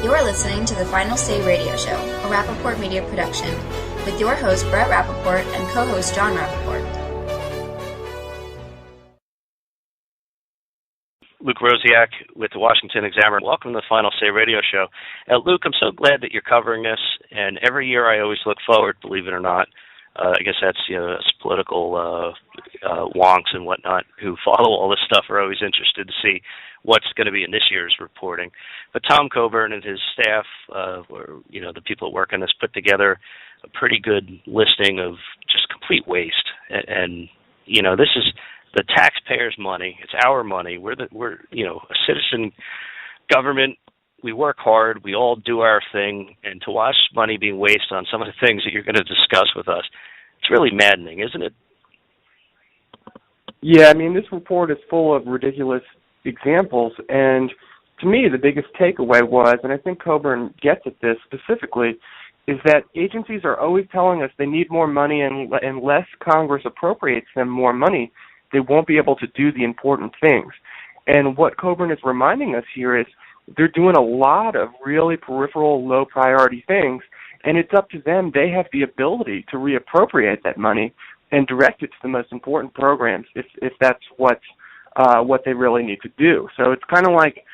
You're listening to the Final Say Radio Show, a Rappaport media production, with your host Brett Rappaport and co-host John Rappaport. Luke Rosiak with the Washington Examiner. Welcome to the Final Say Radio Show. Luke, I'm so glad that you're covering this, and every year I always look forward, believe it or not. I guess that's, us political wonks and whatnot who follow all this stuff are always interested to see what's going to be in this year's reporting. But Tom Coburn and his staff, or the people that work on this, put together a pretty good listing of just complete waste. And this is the taxpayers' money. It's our money. We're a citizen government. We work hard. We all do our thing. And to watch money being wasted on some of the things that you're going to discuss with us, it's really maddening, isn't it? Yeah, this report is full of ridiculous examples. And to me, the biggest takeaway was, and I think Coburn gets at this specifically, is that agencies are always telling us they need more money, and unless Congress appropriates them more money, they won't be able to do the important things. And what Coburn is reminding us here is they're doing a lot of really peripheral, low-priority things, and it's up to them. They have the ability to reappropriate that money and direct it to the most important programs if that's what they really need to do. So it's kind of like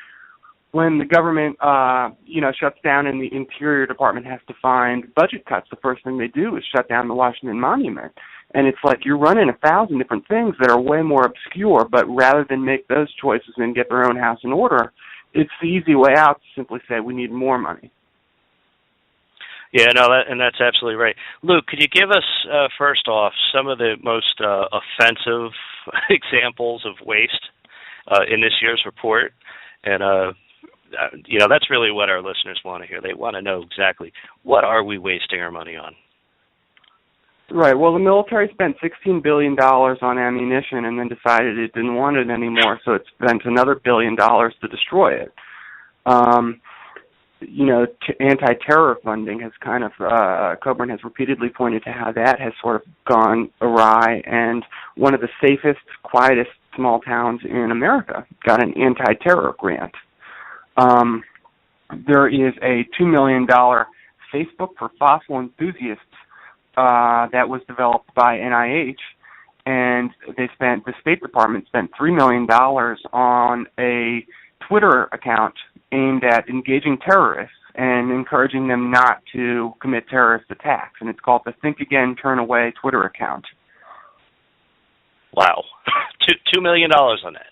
when the government, shuts down and the Interior Department has to find budget cuts, the first thing they do is shut down the Washington Monument. And it's like you're running 1,000 different things that are way more obscure, but rather than make those choices and get their own house in order, it's the easy way out to simply say we need more money. Yeah, that's absolutely right. Luke, could you give us, first off, some of the most offensive examples of waste in this year's report? And, that's really what our listeners want to hear. They want to know exactly what are we wasting our money on? Right. Well, the military spent $16 billion on ammunition and then decided it didn't want it anymore, so it spent another $1 billion to destroy it. Anti-terror funding has kind of, Coburn has repeatedly pointed to how that has sort of gone awry, and one of the safest, quietest small towns in America got an anti-terror grant. There is a $2 million Facebook for fossil enthusiasts that was developed by NIH, and the State Department spent $3 million on a Twitter account aimed at engaging terrorists and encouraging them not to commit terrorist attacks, and it's called the Think Again, Turn Away Twitter account. Wow. $2 million on that,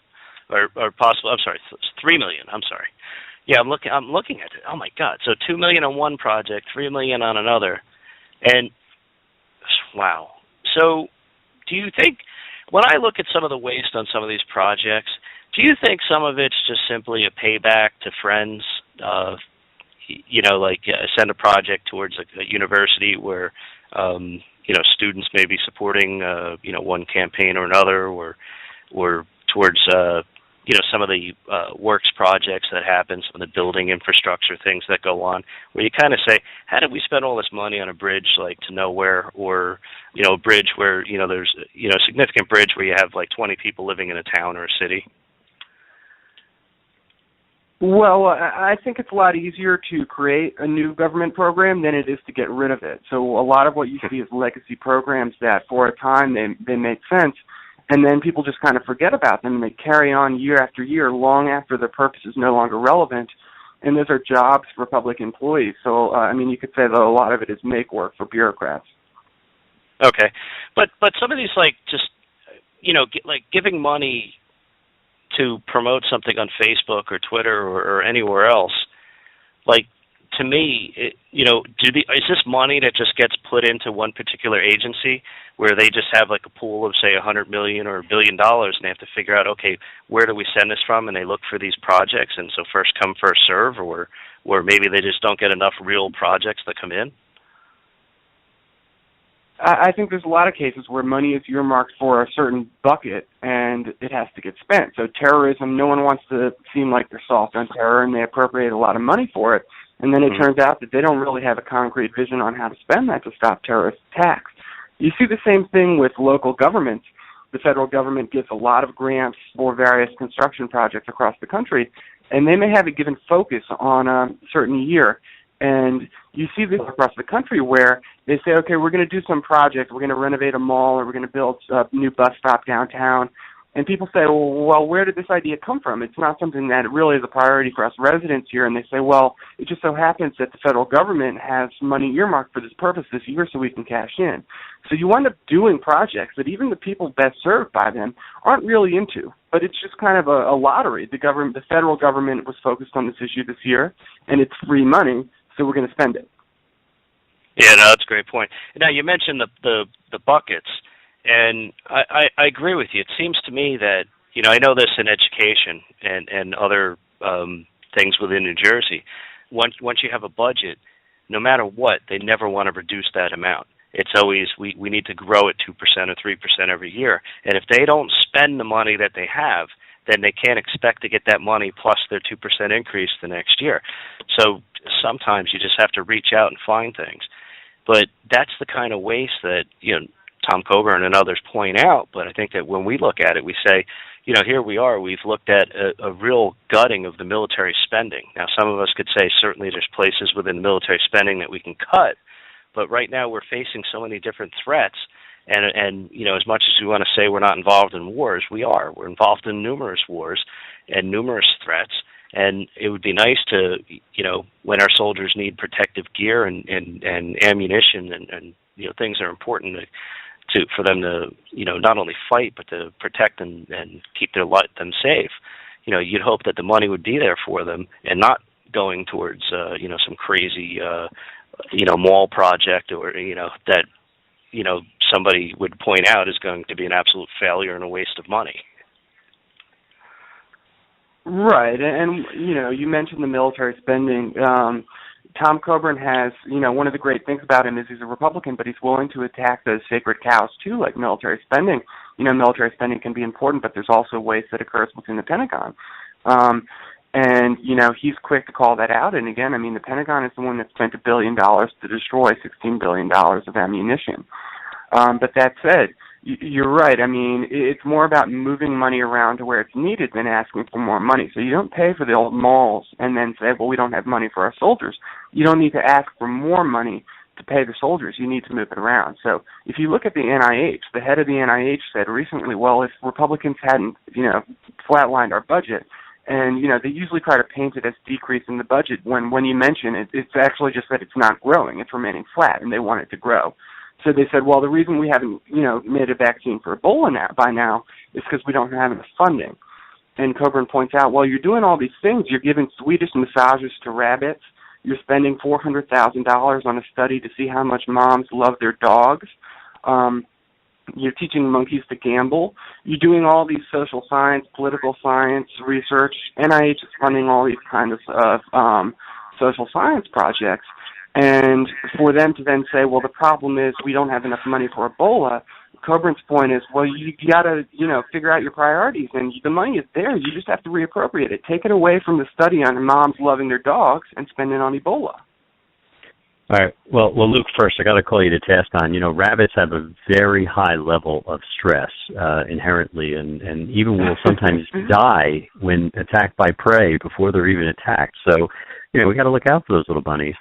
or possible. I'm sorry, $3 million. I'm sorry. Yeah, I'm looking at it. Oh my God! So $2 million on one project, $3 million on another, and wow. So, do you think when I look at some of the waste on some of these projects, do you think some of it's just simply a payback to friends? Send a project towards a university where students may be supporting one campaign or another, or towards some of the works projects that happen, some of the building infrastructure things that go on, where you kind of say, how did we spend all this money on a bridge to nowhere, or a bridge where there's a significant bridge where you have 20 people living in a town or a city? Well, I think it's a lot easier to create a new government program than it is to get rid of it. So a lot of what you see is legacy programs that for a time they make sense, and then people just kind of forget about them, and they carry on year after year, long after their purpose is no longer relevant, and those are jobs for public employees. So, you could say that a lot of it is make work for bureaucrats. Okay. But some of these, giving money to promote something on Facebook or Twitter or anywhere else, to me, is this money that just gets put into one particular agency where they just have a pool of, say, $100 million or $1 billion, and they have to figure out, okay, where do we send this from? And they look for these projects, and so first come, first serve, or maybe they just don't get enough real projects that come in? I think there's a lot of cases where money is earmarked for a certain bucket and it has to get spent. So terrorism, no one wants to seem like they're soft on terror, and they appropriate a lot of money for it. And then it turns out that they don't really have a concrete vision on how to spend that to stop terrorist attacks. You see the same thing with local governments. the federal government gives a lot of grants for various construction projects across the country, and they may have a given focus on a certain year. And you see this across the country where they say, okay, we're going to do some project, we're going to renovate a mall, or we're going to build a new bus stop downtown. And people say, well, where did this idea come from? It's not something that really is a priority for us residents here. And they say, well, it just so happens that the federal government has money earmarked for this purpose this year so we can cash in. So you wind up doing projects that even the people best served by them aren't really into. But it's just kind of a lottery. The federal government was focused on this issue this year, and it's free money, so we're going to spend it. Yeah, no, that's a great point. Now, you mentioned the buckets. And I agree with you. It seems to me that, I know this in education and other things within New Jersey. Once you have a budget, no matter what, they never want to reduce that amount. It's always, we need to grow at 2% or 3% every year. And if they don't spend the money that they have, then they can't expect to get that money plus their 2% increase the next year. So sometimes you just have to reach out and find things. But that's the kind of waste that, Tom Coburn and others point out, but I think that when we look at it, we say, here we are, we've looked at a real gutting of the military spending. Now, some of us could say certainly there's places within the military spending that we can cut, but right now we're facing so many different threats, and as much as we want to say we're not involved in wars, we are. We're involved in numerous wars and numerous threats, and it would be nice to, when our soldiers need protective gear and ammunition and things that are important for them to, not only fight, but to protect and keep them safe. You'd hope that the money would be there for them and not going towards, some crazy, mall project or, that, somebody would point out is going to be an absolute failure and a waste of money. Right. And you mentioned the military spending. Tom Coburn has, one of the great things about him is he's a Republican, but he's willing to attack those sacred cows, too, like military spending. Military spending can be important, but there's also waste that occurs within the Pentagon. And he's quick to call that out. And again, the Pentagon is the one that spent $1 billion to destroy $16 billion of ammunition. But that said, you're right. It's more about moving money around to where it's needed than asking for more money. So you don't pay for the old malls and then say, well, we don't have money for our soldiers. You don't need to ask for more money to pay the soldiers. You need to move it around. So if you look at the NIH, the head of the NIH said recently, well, if Republicans hadn't, flatlined our budget, and, they usually try to paint it as decreasing the budget when you mention it, it's actually just that it's not growing. It's remaining flat, and they want it to grow. So they said, well, the reason we haven't, made a vaccine for Ebola by now is because we don't have enough funding. And Coburn points out, well, you're doing all these things. You're giving Swedish massages to rabbits. You're spending $400,000 on a study to see how much moms love their dogs. You're teaching monkeys to gamble. You're doing all these social science, political science research. NIH is funding all these kinds of social science projects. And for them to then say, well, the problem is we don't have enough money for Ebola, Coburn's point is, well, you got to, figure out your priorities, and the money is there. You just have to reappropriate it. Take it away from the study on moms loving their dogs and spend it on Ebola. All right. Well, Luke, first, I got to call you to task on, rabbits have a very high level of stress inherently, and even will sometimes die when attacked by prey before they're even attacked. So, we got to look out for those little bunnies.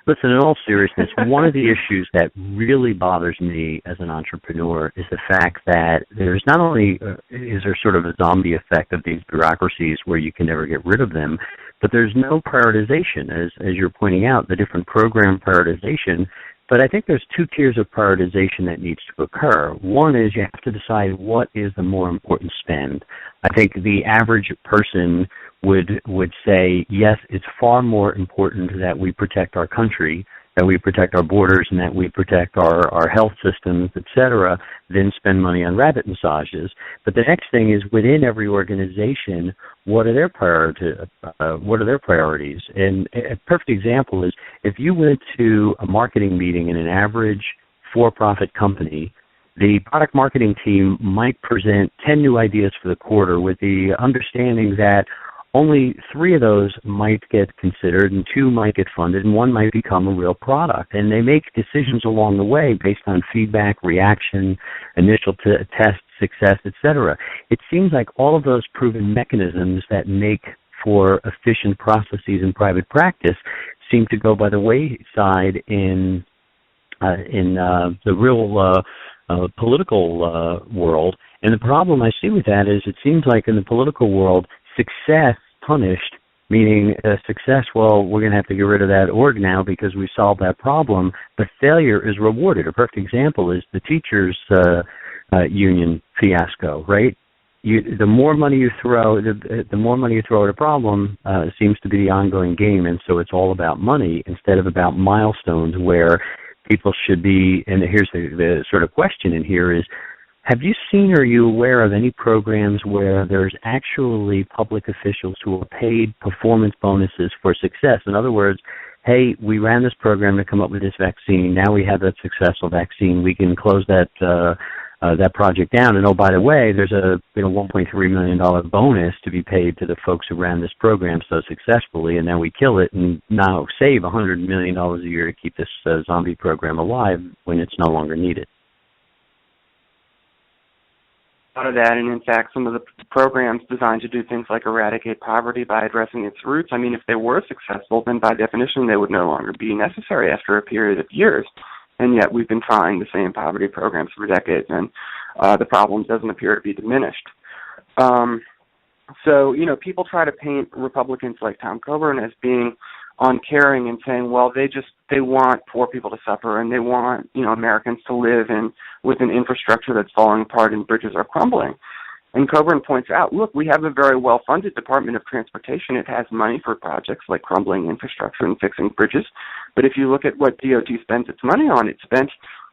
Listen, in all seriousness, one of the issues that really bothers me as an entrepreneur is the fact that there's not only is there sort of a zombie effect of these bureaucracies where you can never get rid of them, but there's no prioritization, as you're pointing out, the different program prioritization. But I think there's two tiers of prioritization that needs to occur. One is you have to decide what is the more important spend. I think the average person would say, yes, it's far more important that we protect our country, that we protect our borders, and that we protect our health systems, et cetera, than spend money on rabbit massages. But the next thing is within every organization, what are their priorities? And a perfect example is if you went to a marketing meeting in an average for-profit company, the product marketing team might present 10 new ideas for the quarter with the understanding that only 3 of those might get considered and 2 might get funded and 1 might become a real product. And they make decisions along the way based on feedback, reaction, initial tests, success, etc. It seems like all of those proven mechanisms that make for efficient processes in private practice seem to go by the wayside in the real political world. And the problem I see with that is it seems like in the political world, success punished, meaning success, well, we're going to have to get rid of that org now because we solved that problem, but failure is rewarded. A perfect example is the teachers' union fiasco, right? The more money you throw, the more money you throw at a problem seems to be the ongoing game, and so it's all about money instead of about milestones where people should be. And here's the sort of question in here is, have you seen or are you aware of any programs where there's actually public officials who are paid performance bonuses for success? In other words, hey, we ran this program to come up with this vaccine. Now we have that successful vaccine. We can close that project down. And oh, by the way, there's a $1.3 million bonus to be paid to the folks who ran this program so successfully, and then we kill it and now save $100 million a year to keep this zombie program alive when it's no longer needed. Of that, and in fact, some of the programs designed to do things like eradicate poverty by addressing its roots, I mean, if they were successful, then by definition they would no longer be necessary after a period of years. And yet we've been trying the same poverty programs for decades, and the problem doesn't appear to be diminished. So, people try to paint Republicans like Tom Coburn as being uncaring and saying, well, they want poor people to suffer, and they want, Americans to live with an infrastructure that's falling apart and bridges are crumbling. And Coburn points out, look, we have a very well-funded Department of Transportation. It has money for projects like crumbling infrastructure and fixing bridges. But if you look at what DOT spends its money on, it spent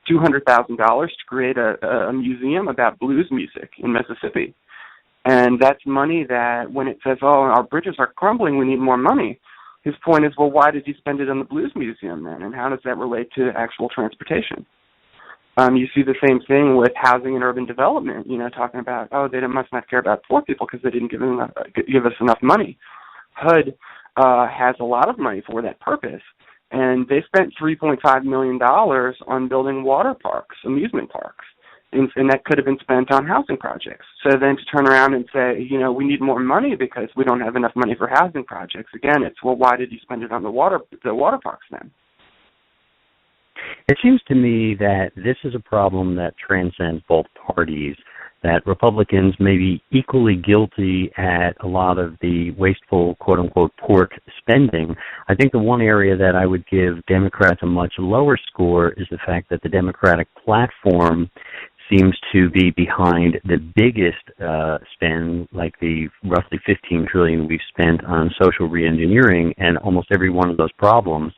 $200,000 to create a museum about blues music in Mississippi. And that's money that when it says, oh, our bridges are crumbling, we need more money, his point is, well, why did you spend it on the Blues Museum then? And how does that relate to actual transportation? You see the same thing with housing and urban development, talking about, oh, they must not care about poor people because they didn't give us enough money. HUD has a lot of money for that purpose, and they spent $3.5 million on building water parks, amusement parks, and that could have been spent on housing projects. So then to turn around and say, we need more money because we don't have enough money for housing projects, again, it's, well, why did you spend it on the water parks then? It seems to me that this is a problem that transcends both parties, that Republicans may be equally guilty at a lot of the wasteful, quote-unquote, pork spending. I think the one area that I would give Democrats a much lower score is the fact that the Democratic platform seems to be behind the biggest spend, like the roughly $15 trillion we've spent on social reengineering, and almost every one of those problems,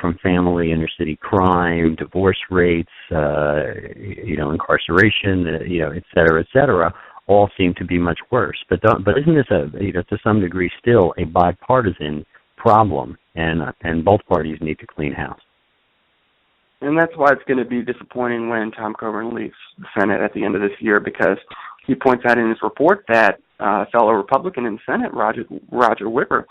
from family, inner-city crime, divorce rates, incarceration, et cetera, all seem to be much worse. But isn't this to some degree still a bipartisan problem, and both parties need to clean house? And that's why it's going to be disappointing when Tom Coburn leaves the Senate at the end of this year, because he points out in his report that fellow Republican in the Senate, Roger Wicker,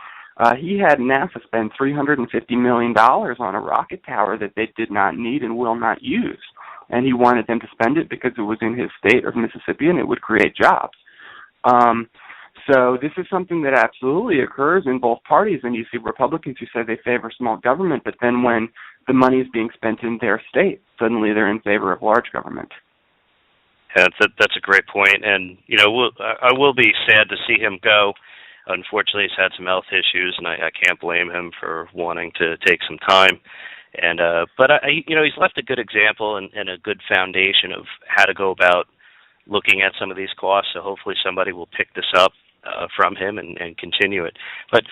he had NASA spend $350 million on a rocket tower that they did not need and will not use. And he wanted them to spend it because it was in his state of Mississippi and it would create jobs. So this is something that absolutely occurs in both parties, and you see Republicans who say they favor small government, but then when the money is being spent in their state, suddenly they're in favor of large government. Yeah, that's a great point, and I will be sad to see him go. Unfortunately, he's had some health issues, and I can't blame him for wanting to take some time. And but he's left a good example and a good foundation of how to go about looking at some of these costs. So hopefully somebody will pick this up from him and continue it. But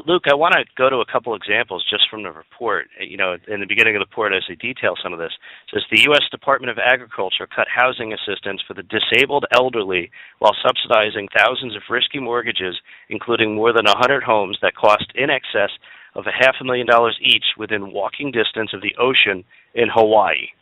Luke, I want to go to a couple examples just from the report. In the beginning of the report, as they detail some of this, it says the U.S. Department of Agriculture cut housing assistance for the disabled elderly while subsidizing thousands of risky mortgages, including more than 100 homes that cost in excess of $500,000 each within walking distance of the ocean in Hawaii.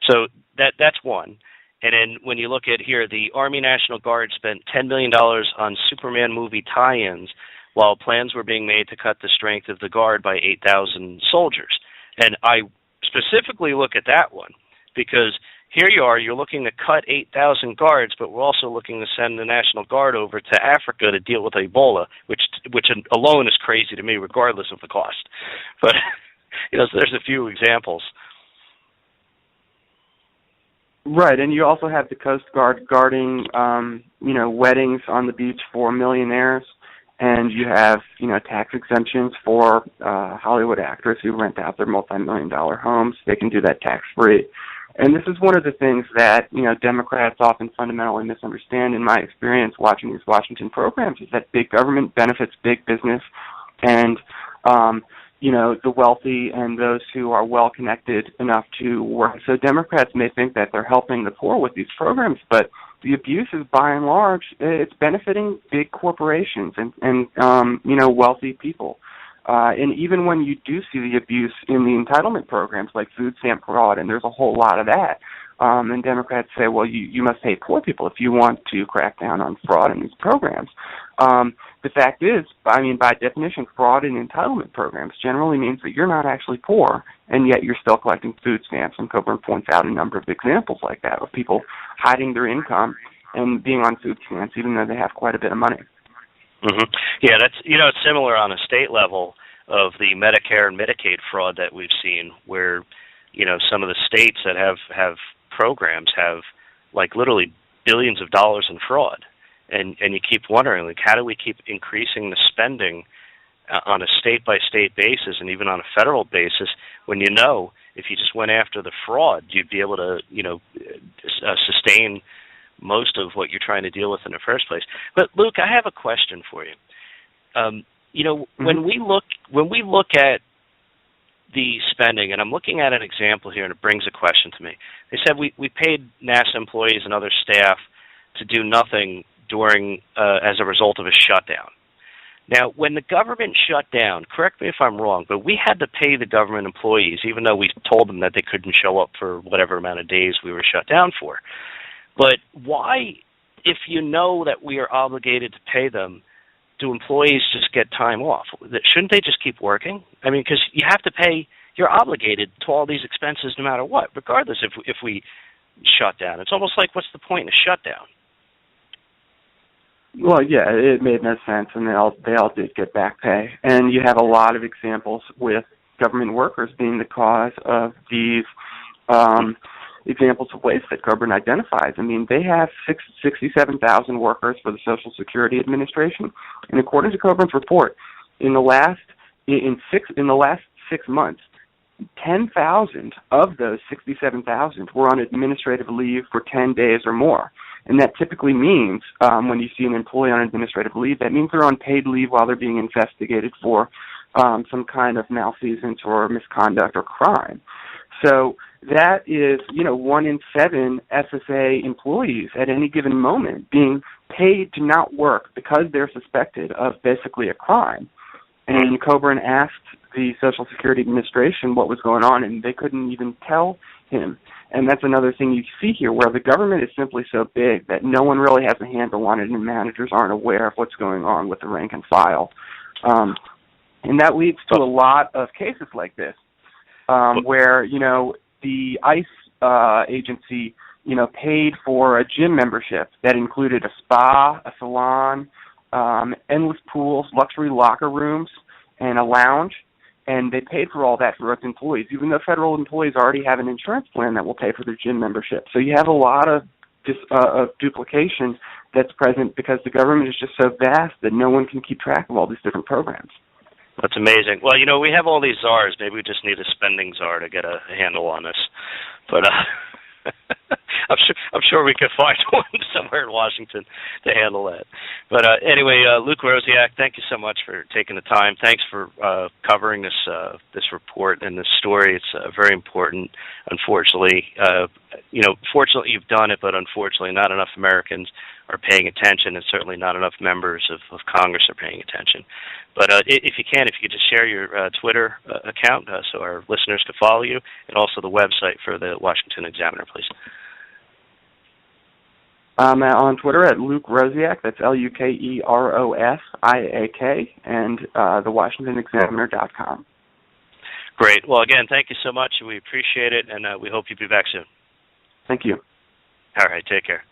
So that's one. And then when you look at here, the Army National Guard spent $10 million on Superman movie tie-ins while plans were being made to cut the strength of the Guard by 8,000 soldiers. And I specifically look at that one because here you are, you're looking to cut 8,000 guards, but we're also looking to send the National Guard over to Africa to deal with Ebola, which alone is crazy to me, regardless of the cost. But so there's a few examples. Right, and you also have the Coast Guard guarding, weddings on the beach for millionaires, and you have, tax exemptions for Hollywood actors who rent out their multi-million-dollar homes. They can do that tax-free. And this is one of the things that, Democrats often fundamentally misunderstand in my experience watching these Washington programs, is that big government benefits big business and, the wealthy and those who are well-connected enough to work. So Democrats may think that they're helping the poor with these programs, but the abuse is, by and large, it's benefiting big corporations and wealthy people. And even when you do see the abuse in the entitlement programs like food stamp fraud, and there's a whole lot of that, and Democrats say, well, you must pay poor people if you want to crack down on fraud in these programs. The fact is, by definition, fraud in entitlement programs generally means that you're not actually poor, and yet you're still collecting food stamps. And Coburn points out a number of examples like that of people hiding their income and being on food stamps even though they have quite a bit of money. Mm-hmm. Yeah, that's it's similar on a state level of the Medicare and Medicaid fraud that we've seen, where some of the states that have programs have literally billions of dollars in fraud, and you keep wondering how do we keep increasing the spending on a state by state basis and even on a federal basis when if you just went after the fraud you'd be able to sustain most of what you're trying to deal with in the first place. But Luke, I have a question for you. When we look at the spending, and I'm looking at an example here, and it brings a question to me. They said we paid NASA employees and other staff to do nothing during as a result of a shutdown. Now, when the government shut down, correct me if I'm wrong, but we had to pay the government employees, even though we told them that they couldn't show up for whatever amount of days we were shut down for. But why, if you know that we are obligated to pay them, do employees just get time off? Shouldn't they just keep working? Because you have to pay, you're obligated to all these expenses no matter what, regardless if we shut down. It's almost like, what's the point in a shutdown? Well, yeah, it made no sense, and they all did get back pay. And you have a lot of examples with government workers being the cause of these examples of waste that Coburn identifies. They have 67,000 workers for the Social Security Administration, and according to Coburn's report, in the last 6 months, 10,000 of those 67,000 were on administrative leave for 10 days or more. And that typically means, when you see an employee on administrative leave, that means they're on paid leave while they're being investigated for some kind of malfeasance or misconduct or crime. So that is, 1 in 7 SSA employees at any given moment being paid to not work because they're suspected of basically a crime. And Coburn asked the Social Security Administration what was going on, and they couldn't even tell him. And that's another thing you see here, where the government is simply so big that no one really has a handle on it, and managers aren't aware of what's going on with the rank and file. And that leads to a lot of cases like this, where, the ICE agency, paid for a gym membership that included a spa, a salon, endless pools, luxury locker rooms, and a lounge. And they paid for all that for its employees, even though federal employees already have an insurance plan that will pay for their gym membership. So you have a lot of duplication that's present because the government is just so vast that no one can keep track of all these different programs. That's amazing. Well, we have all these czars. Maybe we just need a spending czar to get a handle on this. But I'm sure we could find one somewhere in Washington to handle that. But anyway, Luke Rosiak, thank you so much for taking the time. Thanks for covering this report and this story. It's very important. Unfortunately, fortunately you've done it, but unfortunately not enough Americans are paying attention, and certainly not enough members of Congress are paying attention. But if you could just share your Twitter account so our listeners could follow you, and also the website for the Washington Examiner, please. On Twitter at Luke Rosiak, that's LukeRosiak, and thewashingtonexaminer.com. Great. Well, again, thank you so much. We appreciate it, and we hope you'll be back soon. Thank you. All right, take care.